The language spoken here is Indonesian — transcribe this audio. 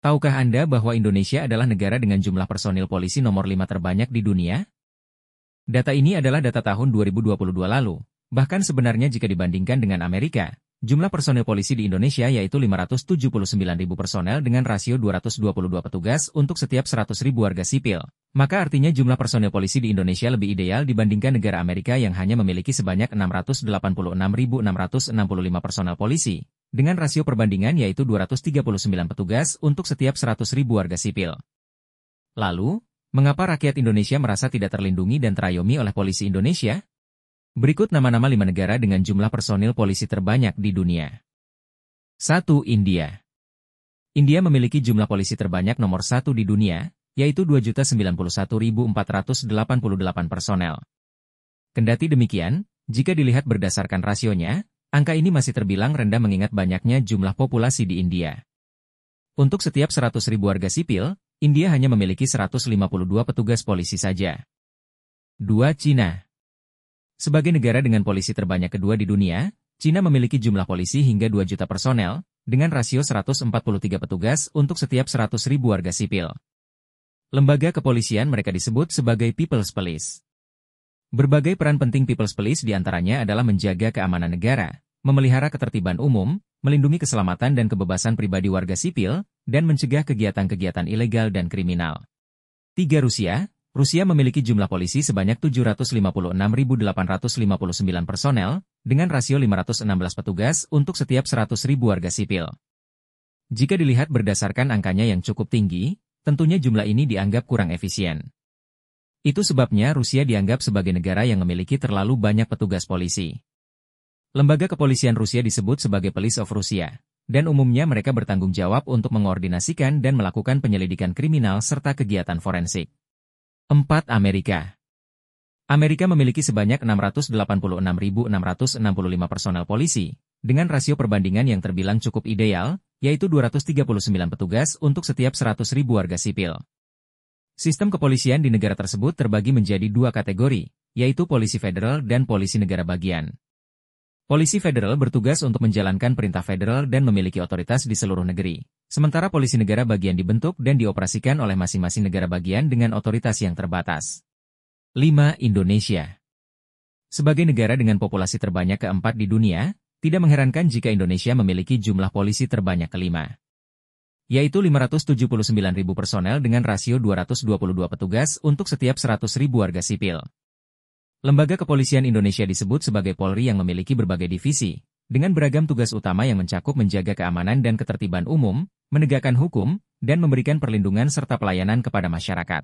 Tahukah Anda bahwa Indonesia adalah negara dengan jumlah personil polisi nomor 5 terbanyak di dunia? Data ini adalah data tahun 2022 lalu. Bahkan sebenarnya jika dibandingkan dengan Amerika, jumlah personil polisi di Indonesia yaitu 579.000 personel dengan rasio 222 petugas untuk setiap 100.000 warga sipil. Maka artinya jumlah personil polisi di Indonesia lebih ideal dibandingkan negara Amerika yang hanya memiliki sebanyak 686.665 personel polisi, dengan rasio perbandingan yaitu 239 petugas untuk setiap 100.000 warga sipil. Lalu, mengapa rakyat Indonesia merasa tidak terlindungi dan terayomi oleh polisi Indonesia? Berikut nama-nama 5 negara dengan jumlah personil polisi terbanyak di dunia. 1. India. India memiliki jumlah polisi terbanyak nomor 1 di dunia, yaitu 291.488 personel. Kendati demikian, jika dilihat berdasarkan rasionya, angka ini masih terbilang rendah mengingat banyaknya jumlah populasi di India. Untuk setiap 100.000 warga sipil, India hanya memiliki 152 petugas polisi saja. 2. Cina. Sebagai negara dengan polisi terbanyak kedua di dunia, Cina memiliki jumlah polisi hingga 2 juta personel, dengan rasio 143 petugas untuk setiap 100.000 warga sipil. Lembaga kepolisian mereka disebut sebagai People's Police. Berbagai peran penting People's Police diantaranya adalah menjaga keamanan negara, memelihara ketertiban umum, melindungi keselamatan dan kebebasan pribadi warga sipil, dan mencegah kegiatan-kegiatan ilegal dan kriminal. 3. Rusia. Rusia memiliki jumlah polisi sebanyak 756.859 personel, dengan rasio 516 petugas untuk setiap 100.000 warga sipil. Jika dilihat berdasarkan angkanya yang cukup tinggi, tentunya jumlah ini dianggap kurang efisien. Itu sebabnya Rusia dianggap sebagai negara yang memiliki terlalu banyak petugas polisi. Lembaga kepolisian Rusia disebut sebagai Police of Russia, dan umumnya mereka bertanggung jawab untuk mengordinasikan dan melakukan penyelidikan kriminal serta kegiatan forensik. 4. Amerika. Amerika memiliki sebanyak 686.665 personel polisi, dengan rasio perbandingan yang terbilang cukup ideal, yaitu 239 petugas untuk setiap 100.000 warga sipil. Sistem kepolisian di negara tersebut terbagi menjadi 2 kategori, yaitu polisi federal dan polisi negara bagian. Polisi federal bertugas untuk menjalankan perintah federal dan memiliki otoritas di seluruh negeri. Sementara polisi negara bagian dibentuk dan dioperasikan oleh masing-masing negara bagian dengan otoritas yang terbatas. 5. Indonesia. Sebagai negara dengan populasi terbanyak keempat di dunia, tidak mengherankan jika Indonesia memiliki jumlah polisi terbanyak kelima, yaitu 579.000 personel dengan rasio 222 petugas untuk setiap 100.000 warga sipil. Lembaga kepolisian Indonesia disebut sebagai Polri yang memiliki berbagai divisi, dengan beragam tugas utama yang mencakup menjaga keamanan dan ketertiban umum, menegakkan hukum, dan memberikan perlindungan serta pelayanan kepada masyarakat.